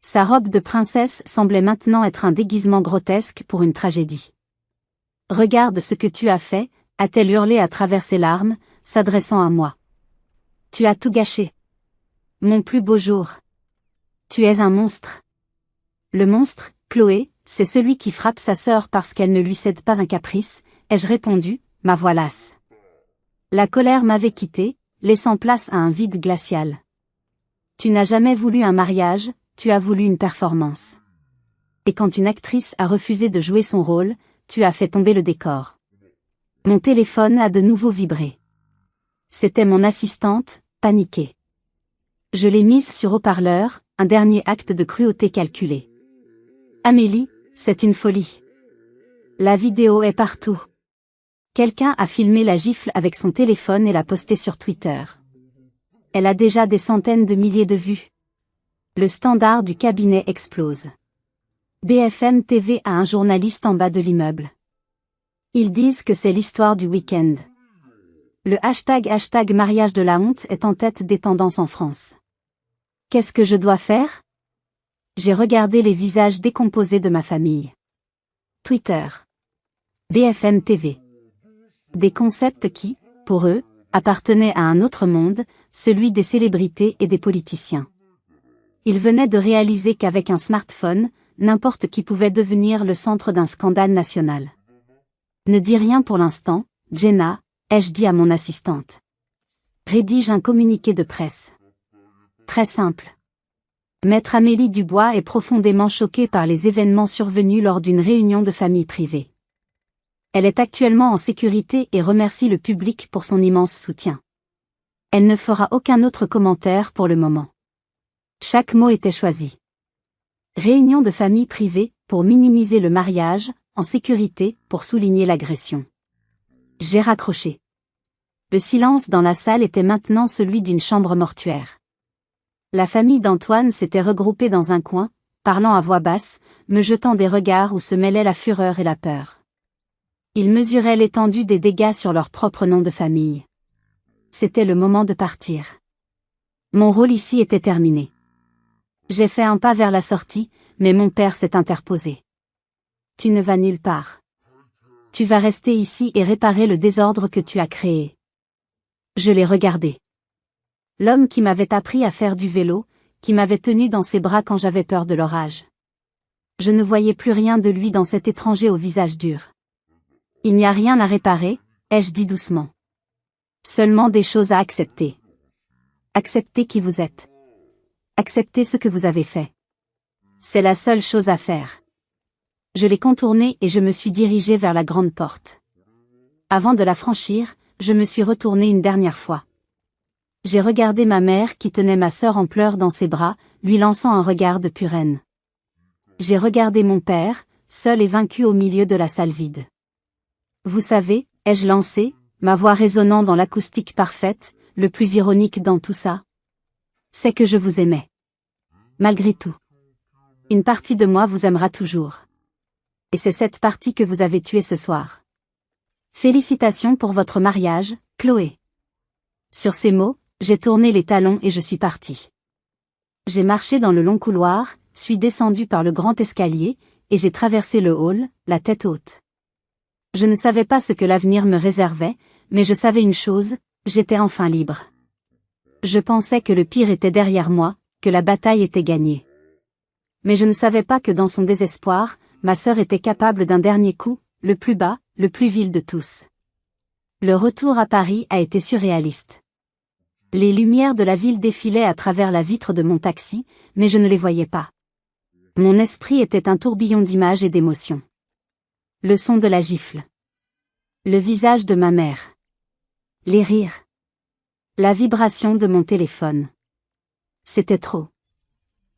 Sa robe de princesse semblait maintenant être un déguisement grotesque pour une tragédie. « Regarde ce que tu as fait », a-t-elle hurlé à travers ses larmes, s'adressant à moi. « Tu as tout gâché. Mon plus beau jour. Tu es un monstre. » Le monstre, Chloé, c'est celui qui frappe sa sœur parce qu'elle ne lui cède pas un caprice, ai-je répondu, ma voix lasse. La colère m'avait quitté, laissant place à un vide glacial. Tu n'as jamais voulu un mariage, tu as voulu une performance. Et quand une actrice a refusé de jouer son rôle, tu as fait tomber le décor. Mon téléphone a de nouveau vibré. C'était mon assistante, paniquée. Je l'ai mise sur haut-parleur, un dernier acte de cruauté calculé. Amélie, c'est une folie. La vidéo est partout. Quelqu'un a filmé la gifle avec son téléphone et l'a postée sur Twitter. Elle a déjà des centaines de milliers de vues. Le standard du cabinet explose. BFM TV a un journaliste en bas de l'immeuble. Ils disent que c'est l'histoire du week-end. Le hashtag mariage de la honte est en tête des tendances en France. Qu'est-ce que je dois faire? J'ai regardé les visages décomposés de ma famille. Twitter. BFM TV. Des concepts qui, pour eux, appartenaient à un autre monde, celui des célébrités et des politiciens. Ils venaient de réaliser qu'avec un smartphone, n'importe qui pouvait devenir le centre d'un scandale national. Ne dis rien pour l'instant, Jenna, ai-je dit à mon assistante. Rédige un communiqué de presse. Très simple. Maître Amélie Dubois est profondément choquée par les événements survenus lors d'une réunion de famille privée. Elle est actuellement en sécurité et remercie le public pour son immense soutien. Elle ne fera aucun autre commentaire pour le moment. Chaque mot était choisi. Réunion de famille privée, pour minimiser le mariage, en sécurité, pour souligner l'agression. J'ai raccroché. Le silence dans la salle était maintenant celui d'une chambre mortuaire. La famille d'Antoine s'était regroupée dans un coin, parlant à voix basse, me jetant des regards où se mêlaient la fureur et la peur. Ils mesuraient l'étendue des dégâts sur leur propre nom de famille. C'était le moment de partir. Mon rôle ici était terminé. J'ai fait un pas vers la sortie, mais mon père s'est interposé. Tu ne vas nulle part. Tu vas rester ici et réparer le désordre que tu as créé. Je l'ai regardé. L'homme qui m'avait appris à faire du vélo, qui m'avait tenu dans ses bras quand j'avais peur de l'orage. Je ne voyais plus rien de lui dans cet étranger au visage dur. Il n'y a rien à réparer, ai-je dit doucement. Seulement des choses à accepter. Acceptez qui vous êtes. Acceptez ce que vous avez fait. C'est la seule chose à faire. Je l'ai contourné et je me suis dirigé vers la grande porte. Avant de la franchir, je me suis retourné une dernière fois. J'ai regardé ma mère qui tenait ma sœur en pleurs dans ses bras, lui lançant un regard de pure haine. J'ai regardé mon père, seul et vaincu au milieu de la salle vide. Vous savez, ai-je lancé, ma voix résonnant dans l'acoustique parfaite, le plus ironique dans tout ça. C'est que je vous aimais. Malgré tout. Une partie de moi vous aimera toujours. Et c'est cette partie que vous avez tuée ce soir. Félicitations pour votre mariage, Chloé. Sur ces mots, j'ai tourné les talons et je suis parti. J'ai marché dans le long couloir, suis descendu par le grand escalier, et j'ai traversé le hall, la tête haute. Je ne savais pas ce que l'avenir me réservait, mais je savais une chose, j'étais enfin libre. Je pensais que le pire était derrière moi, que la bataille était gagnée. Mais je ne savais pas que dans son désespoir, ma sœur était capable d'un dernier coup, le plus bas, le plus vil de tous. Le retour à Paris a été surréaliste. Les lumières de la ville défilaient à travers la vitre de mon taxi, mais je ne les voyais pas. Mon esprit était un tourbillon d'images et d'émotions. Le son de la gifle. Le visage de ma mère. Les rires. La vibration de mon téléphone. C'était trop.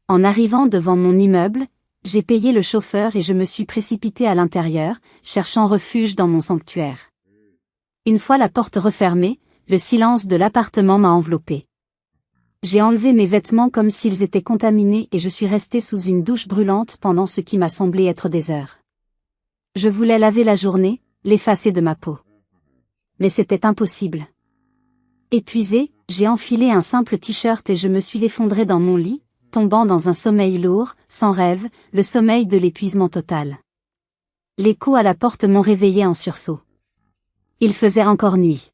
En arrivant devant mon immeuble, j'ai payé le chauffeur et je me suis précipité à l'intérieur, cherchant refuge dans mon sanctuaire. Une fois la porte refermée, le silence de l'appartement m'a enveloppé. J'ai enlevé mes vêtements comme s'ils étaient contaminés et je suis resté sous une douche brûlante pendant ce qui m'a semblé être des heures. Je voulais laver la journée, l'effacer de ma peau. Mais c'était impossible. Épuisé, j'ai enfilé un simple t-shirt et je me suis effondré dans mon lit, tombant dans un sommeil lourd, sans rêve, le sommeil de l'épuisement total. Les coups à la porte m'ont réveillé en sursaut. Il faisait encore nuit.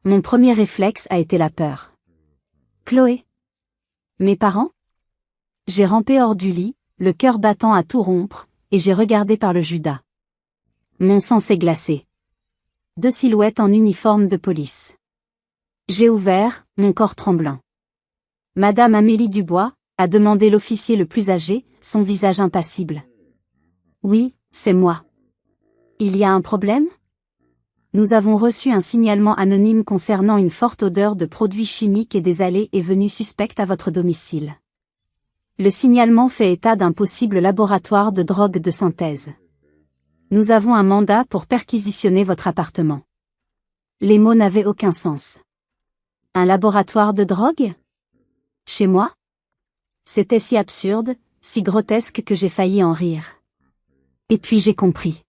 Mon premier réflexe a été la peur. Chloé? Mes parents? J'ai rampé hors du lit, le cœur battant à tout rompre, et j'ai regardé par le Judas. Mon sang s'est glacé. 2 silhouettes en uniforme de police. J'ai ouvert, mon corps tremblant. Madame Amélie Dubois, a demandé l'officier le plus âgé, son visage impassible. Oui, c'est moi. Il y a un problème? Nous avons reçu un signalement anonyme concernant une forte odeur de produits chimiques et des allées et venues suspectes à votre domicile. Le signalement fait état d'un possible laboratoire de drogue de synthèse. Nous avons un mandat pour perquisitionner votre appartement. Les mots n'avaient aucun sens. Un laboratoire de drogue? Chez moi? C'était si absurde, si grotesque que j'ai failli en rire. Et puis j'ai compris.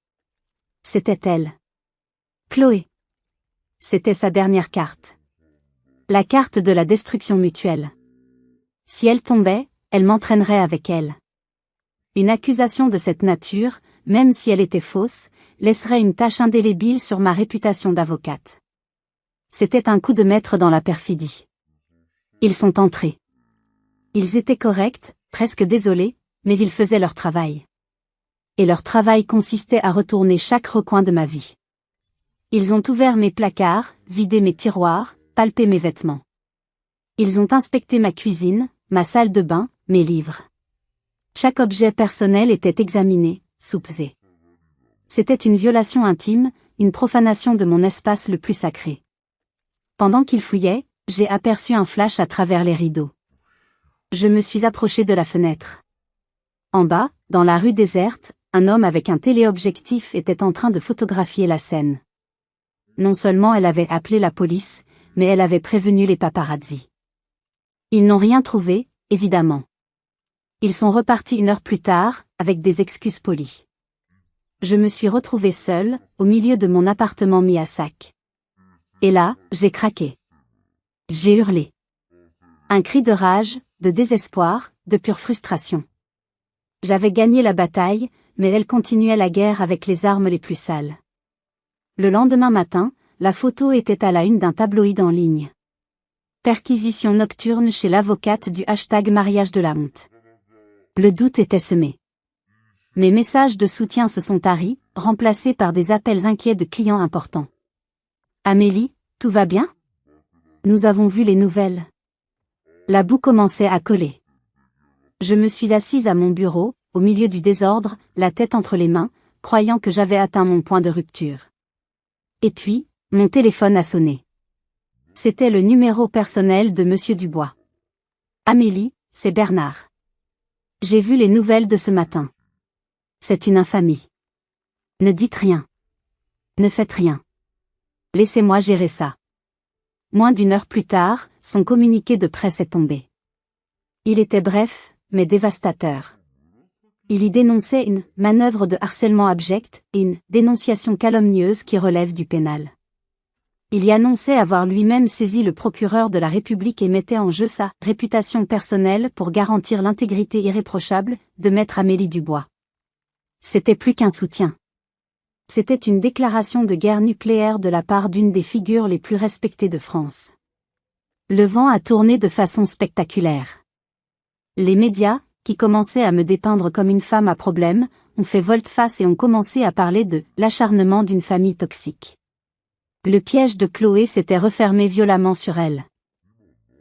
C'était elle. Chloé. C'était sa dernière carte. La carte de la destruction mutuelle. Si elle tombait, elle m'entraînerait avec elle. Une accusation de cette nature, même si elle était fausse, laisserait une tache indélébile sur ma réputation d'avocate. C'était un coup de maître dans la perfidie. Ils sont entrés. Ils étaient corrects, presque désolés, mais ils faisaient leur travail. Et leur travail consistait à retourner chaque recoin de ma vie. Ils ont ouvert mes placards, vidé mes tiroirs, palpé mes vêtements. Ils ont inspecté ma cuisine, ma salle de bain, mes livres. Chaque objet personnel était examiné, soupesé. C'était une violation intime, une profanation de mon espace le plus sacré. Pendant qu'ils fouillaient, j'ai aperçu un flash à travers les rideaux. Je me suis approché de la fenêtre. En bas, dans la rue déserte, un homme avec un téléobjectif était en train de photographier la scène. Non seulement elle avait appelé la police, mais elle avait prévenu les paparazzis. Ils n'ont rien trouvé, évidemment. Ils sont repartis 1 heure plus tard, avec des excuses polies. Je me suis retrouvée seule, au milieu de mon appartement mis à sac. Et là, j'ai craqué. J'ai hurlé. Un cri de rage, de désespoir, de pure frustration. J'avais gagné la bataille, mais elle continuait la guerre avec les armes les plus sales. Le lendemain matin, la photo était à la une d'un tabloïd en ligne. Perquisition nocturne chez l'avocate du #mariage de la honte. Le doute était semé. Mes messages de soutien se sont taris, remplacés par des appels inquiets de clients importants. Amélie, tout va bien? Nous avons vu les nouvelles. La boue commençait à coller. Je me suis assise à mon bureau, au milieu du désordre, la tête entre les mains, croyant que j'avais atteint mon point de rupture. Et puis, mon téléphone a sonné. C'était le numéro personnel de Monsieur Dubois. Amélie, c'est Bernard. J'ai vu les nouvelles de ce matin. C'est une infamie. Ne dites rien. Ne faites rien. Laissez-moi gérer ça. Moins d'une heure plus tard, son communiqué de presse est tombé. Il était bref, mais dévastateur. Il y dénonçait une manœuvre de harcèlement abject et une dénonciation calomnieuse qui relève du pénal. Il y annonçait avoir lui-même saisi le procureur de la République et mettait en jeu sa réputation personnelle pour garantir l'intégrité irréprochable de maître Amélie Dubois. C'était plus qu'un soutien. C'était une déclaration de guerre nucléaire de la part d'une des figures les plus respectées de France. Le vent a tourné de façon spectaculaire. Les médias, qui commençaient à me dépeindre comme une femme à problème, ont fait volte-face et ont commencé à parler de l'acharnement d'une famille toxique. Le piège de Chloé s'était refermé violemment sur elle.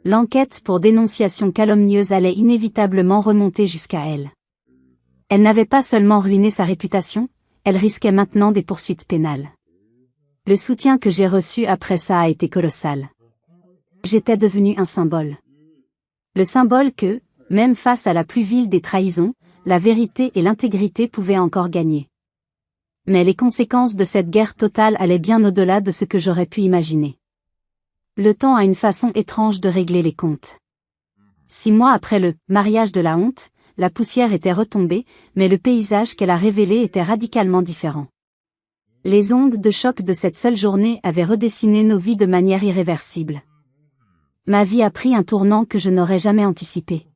L'enquête pour dénonciation calomnieuse allait inévitablement remonter jusqu'à elle. Elle n'avait pas seulement ruiné sa réputation, elle risquait maintenant des poursuites pénales. Le soutien que j'ai reçu après ça a été colossal. J'étais devenue un symbole. Le symbole que, même face à la plus vile des trahisons, la vérité et l'intégrité pouvaient encore gagner. Mais les conséquences de cette guerre totale allaient bien au-delà de ce que j'aurais pu imaginer. Le temps a une façon étrange de régler les comptes. 6 mois après le mariage de la honte, la poussière était retombée, mais le paysage qu'elle a révélé était radicalement différent. Les ondes de choc de cette seule journée avaient redessiné nos vies de manière irréversible. Ma vie a pris un tournant que je n'aurais jamais anticipé.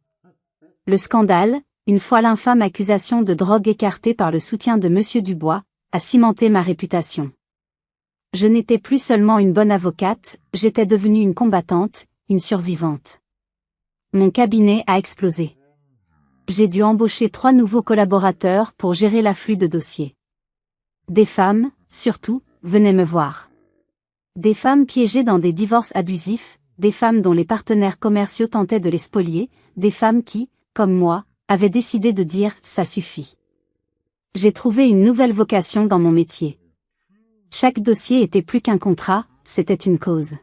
Le scandale, une fois l'infâme accusation de drogue écartée par le soutien de Monsieur Dubois, a cimenté ma réputation. Je n'étais plus seulement une bonne avocate, j'étais devenue une combattante, une survivante. Mon cabinet a explosé. J'ai dû embaucher 3 nouveaux collaborateurs pour gérer l'afflux de dossiers. Des femmes, surtout, venaient me voir. Des femmes piégées dans des divorces abusifs, des femmes dont les partenaires commerciaux tentaient de les spolier, des femmes qui, comme moi, avaient décidé de dire « ça suffit ». J'ai trouvé une nouvelle vocation dans mon métier. Chaque dossier était plus qu'un contrat, c'était une cause.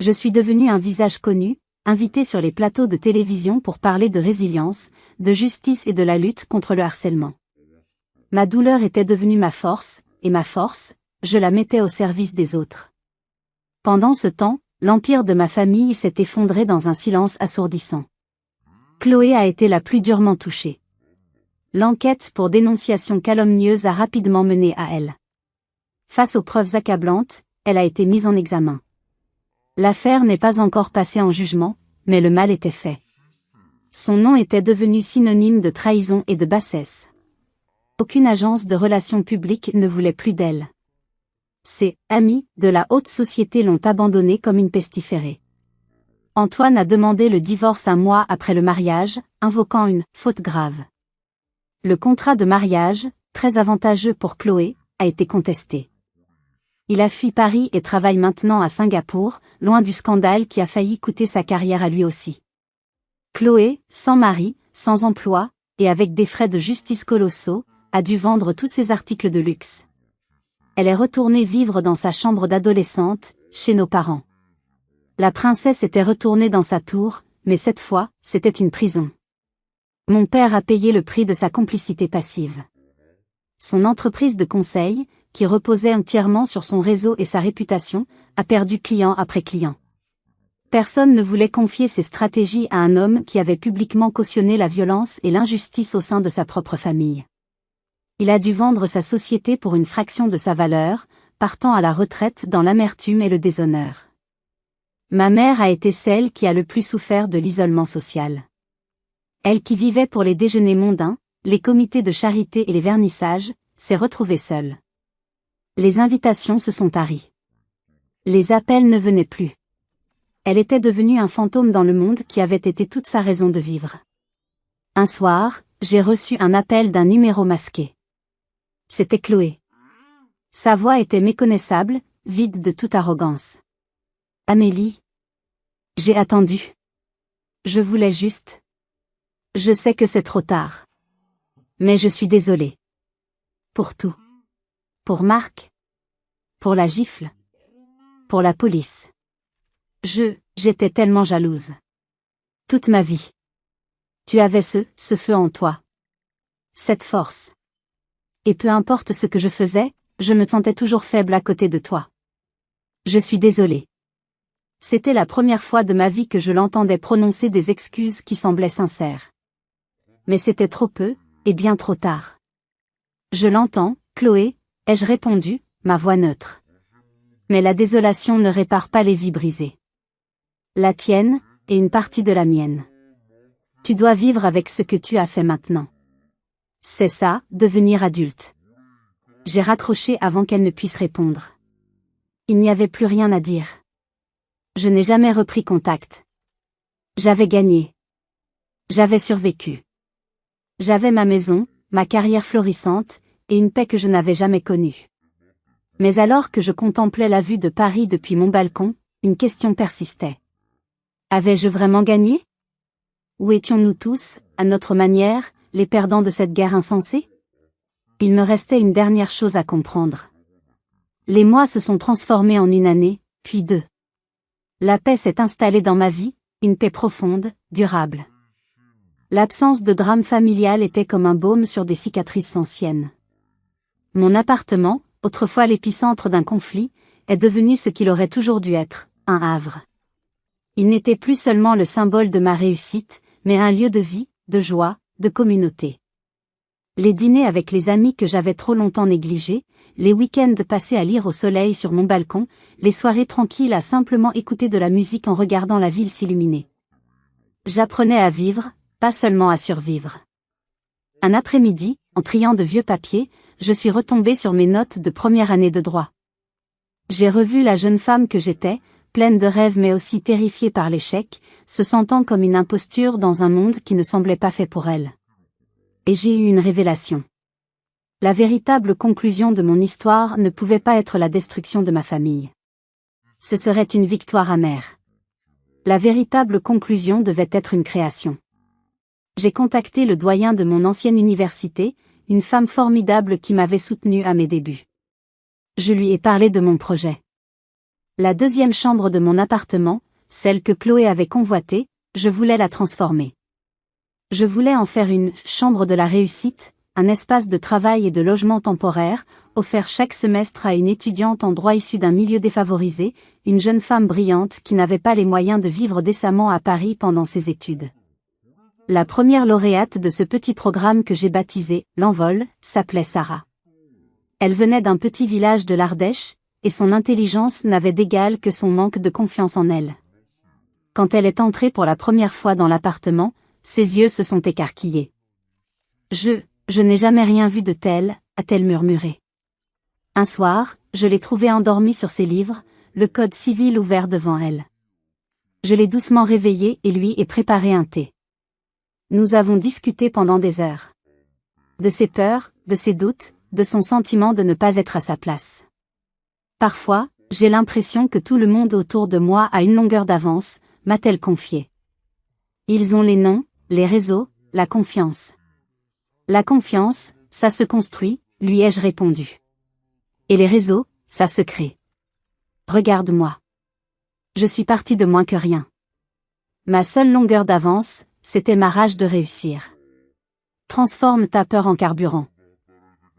Je suis devenu un visage connu, invité sur les plateaux de télévision pour parler de résilience, de justice et de la lutte contre le harcèlement. Ma douleur était devenue ma force, et ma force, je la mettais au service des autres. Pendant ce temps, l'empire de ma famille s'est effondré dans un silence assourdissant. Chloé a été la plus durement touchée. L'enquête pour dénonciation calomnieuse a rapidement mené à elle. Face aux preuves accablantes, elle a été mise en examen. L'affaire n'est pas encore passée en jugement, mais le mal était fait. Son nom était devenu synonyme de trahison et de bassesse. Aucune agence de relations publiques ne voulait plus d'elle. Ses amis de la haute société l'ont abandonnée comme une pestiférée. Antoine a demandé le divorce 1 mois après le mariage, invoquant une faute grave. Le contrat de mariage, très avantageux pour Chloé, a été contesté. Il a fui Paris et travaille maintenant à Singapour, loin du scandale qui a failli coûter sa carrière à lui aussi. Chloé, sans mari, sans emploi, et avec des frais de justice colossaux, a dû vendre tous ses articles de luxe. Elle est retournée vivre dans sa chambre d'adolescente, chez nos parents. La princesse était retournée dans sa tour, mais cette fois, c'était une prison. Mon père a payé le prix de sa complicité passive. Son entreprise de conseil, qui reposait entièrement sur son réseau et sa réputation, a perdu client après client. Personne ne voulait confier ses stratégies à un homme qui avait publiquement cautionné la violence et l'injustice au sein de sa propre famille. Il a dû vendre sa société pour une fraction de sa valeur, partant à la retraite dans l'amertume et le déshonneur. Ma mère a été celle qui a le plus souffert de l'isolement social. Elle qui vivait pour les déjeuners mondains, les comités de charité et les vernissages, s'est retrouvée seule. Les invitations se sont taries. Les appels ne venaient plus. Elle était devenue un fantôme dans le monde qui avait été toute sa raison de vivre. Un soir, j'ai reçu un appel d'un numéro masqué. C'était Chloé. Sa voix était méconnaissable, vide de toute arrogance. Amélie. J'ai attendu. Je voulais juste. Je sais que c'est trop tard. Mais je suis désolée. Pour tout. Pour Marc. Pour la gifle. Pour la police. J'étais tellement jalouse. Toute ma vie. Tu avais ce feu en toi. Cette force. Et peu importe ce que je faisais, je me sentais toujours faible à côté de toi. Je suis désolée. C'était la première fois de ma vie que je l'entendais prononcer des excuses qui semblaient sincères. Mais c'était trop peu, et bien trop tard. Je l'entends, Chloé, ai-je répondu, ma voix neutre. Mais la désolation ne répare pas les vies brisées. La tienne, et une partie de la mienne. Tu dois vivre avec ce que tu as fait maintenant. C'est ça, devenir adulte. J'ai raccroché avant qu'elle ne puisse répondre. Il n'y avait plus rien à dire. Je n'ai jamais repris contact. J'avais gagné. J'avais survécu. J'avais ma maison, ma carrière florissante, et une paix que je n'avais jamais connue. Mais alors que je contemplais la vue de Paris depuis mon balcon, une question persistait. Avais-je vraiment gagné? Où étions-nous tous, à notre manière, les perdants de cette guerre insensée? Il me restait une dernière chose à comprendre. Les mois se sont transformés en une année, puis deux. La paix s'est installée dans ma vie, une paix profonde, durable. L'absence de drame familial était comme un baume sur des cicatrices anciennes. Mon appartement, autrefois l'épicentre d'un conflit, est devenu ce qu'il aurait toujours dû être, un havre. Il n'était plus seulement le symbole de ma réussite, mais un lieu de vie, de joie, de communauté. Les dîners avec les amis que j'avais trop longtemps négligés, les week-ends passés à lire au soleil sur mon balcon, les soirées tranquilles à simplement écouter de la musique en regardant la ville s'illuminer. J'apprenais à vivre, pas seulement à survivre. Un après-midi, en triant de vieux papiers, je suis retombée sur mes notes de première année de droit. J'ai revu la jeune femme que j'étais, pleine de rêves mais aussi terrifiée par l'échec, se sentant comme une imposture dans un monde qui ne semblait pas fait pour elle. Et j'ai eu une révélation. La véritable conclusion de mon histoire ne pouvait pas être la destruction de ma famille. Ce serait une victoire amère. La véritable conclusion devait être une création. J'ai contacté le doyen de mon ancienne université, une femme formidable qui m'avait soutenue à mes débuts. Je lui ai parlé de mon projet. La deuxième chambre de mon appartement, celle que Chloé avait convoitée, je voulais la transformer. Je voulais en faire une « chambre de la réussite », un espace de travail et de logement temporaire, offert chaque semestre à une étudiante en droit issue d'un milieu défavorisé, une jeune femme brillante qui n'avait pas les moyens de vivre décemment à Paris pendant ses études. La première lauréate de ce petit programme que j'ai baptisé « L'Envol » s'appelait Sarah. Elle venait d'un petit village de l'Ardèche, et son intelligence n'avait d'égal que son manque de confiance en elle. Quand elle est entrée pour la première fois dans l'appartement, ses yeux se sont écarquillés. Je n'ai jamais rien vu de tel, a-t-elle murmuré. Un soir, je l'ai trouvée endormie sur ses livres, le code civil ouvert devant elle. Je l'ai doucement réveillée et lui ai préparé un thé. Nous avons discuté pendant des heures. De ses peurs, de ses doutes, de son sentiment de ne pas être à sa place. Parfois, j'ai l'impression que tout le monde autour de moi a une longueur d'avance, m'a-t-elle confié. Ils ont les noms, les réseaux, la confiance. La confiance, ça se construit, lui ai-je répondu. Et les réseaux, ça se crée. Regarde-moi. Je suis partie de moins que rien. Ma seule longueur d'avance, c'était ma rage de réussir. Transforme ta peur en carburant.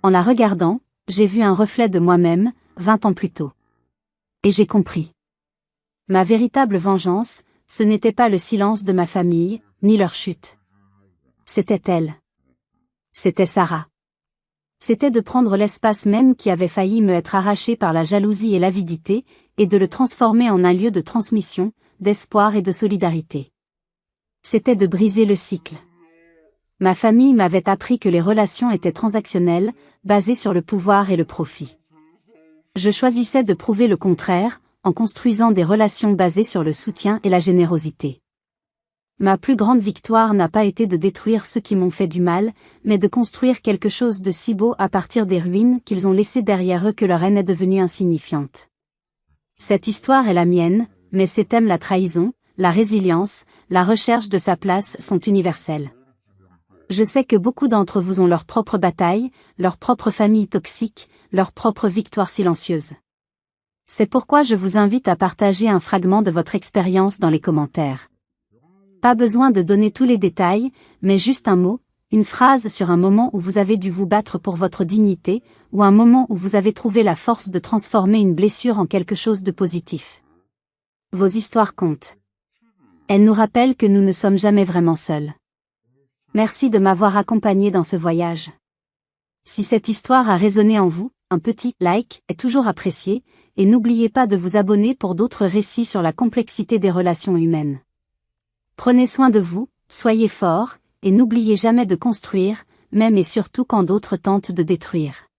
En la regardant, j'ai vu un reflet de moi-même, 20 ans plus tôt. Et j'ai compris. Ma véritable vengeance, ce n'était pas le silence de ma famille, ni leur chute. C'était elle. C'était Sarah. C'était de prendre l'espace même qui avait failli me être arraché par la jalousie et l'avidité, et de le transformer en un lieu de transmission, d'espoir et de solidarité. C'était de briser le cycle. Ma famille m'avait appris que les relations étaient transactionnelles, basées sur le pouvoir et le profit. Je choisissais de prouver le contraire, en construisant des relations basées sur le soutien et la générosité. Ma plus grande victoire n'a pas été de détruire ceux qui m'ont fait du mal, mais de construire quelque chose de si beau à partir des ruines qu'ils ont laissées derrière eux que leur haine est devenue insignifiante. Cette histoire est la mienne, mais ses thèmes la trahison, la résilience, la recherche de sa place sont universels. Je sais que beaucoup d'entre vous ont leur propre bataille, leur propre famille toxique, leur propre victoire silencieuse. C'est pourquoi je vous invite à partager un fragment de votre expérience dans les commentaires. Pas besoin de donner tous les détails, mais juste un mot, une phrase sur un moment où vous avez dû vous battre pour votre dignité, ou un moment où vous avez trouvé la force de transformer une blessure en quelque chose de positif. Vos histoires comptent. Elles nous rappellent que nous ne sommes jamais vraiment seuls. Merci de m'avoir accompagné dans ce voyage. Si cette histoire a résonné en vous, un petit like est toujours apprécié, et n'oubliez pas de vous abonner pour d'autres récits sur la complexité des relations humaines. Prenez soin de vous, soyez forts, et n'oubliez jamais de construire, même et surtout quand d'autres tentent de détruire.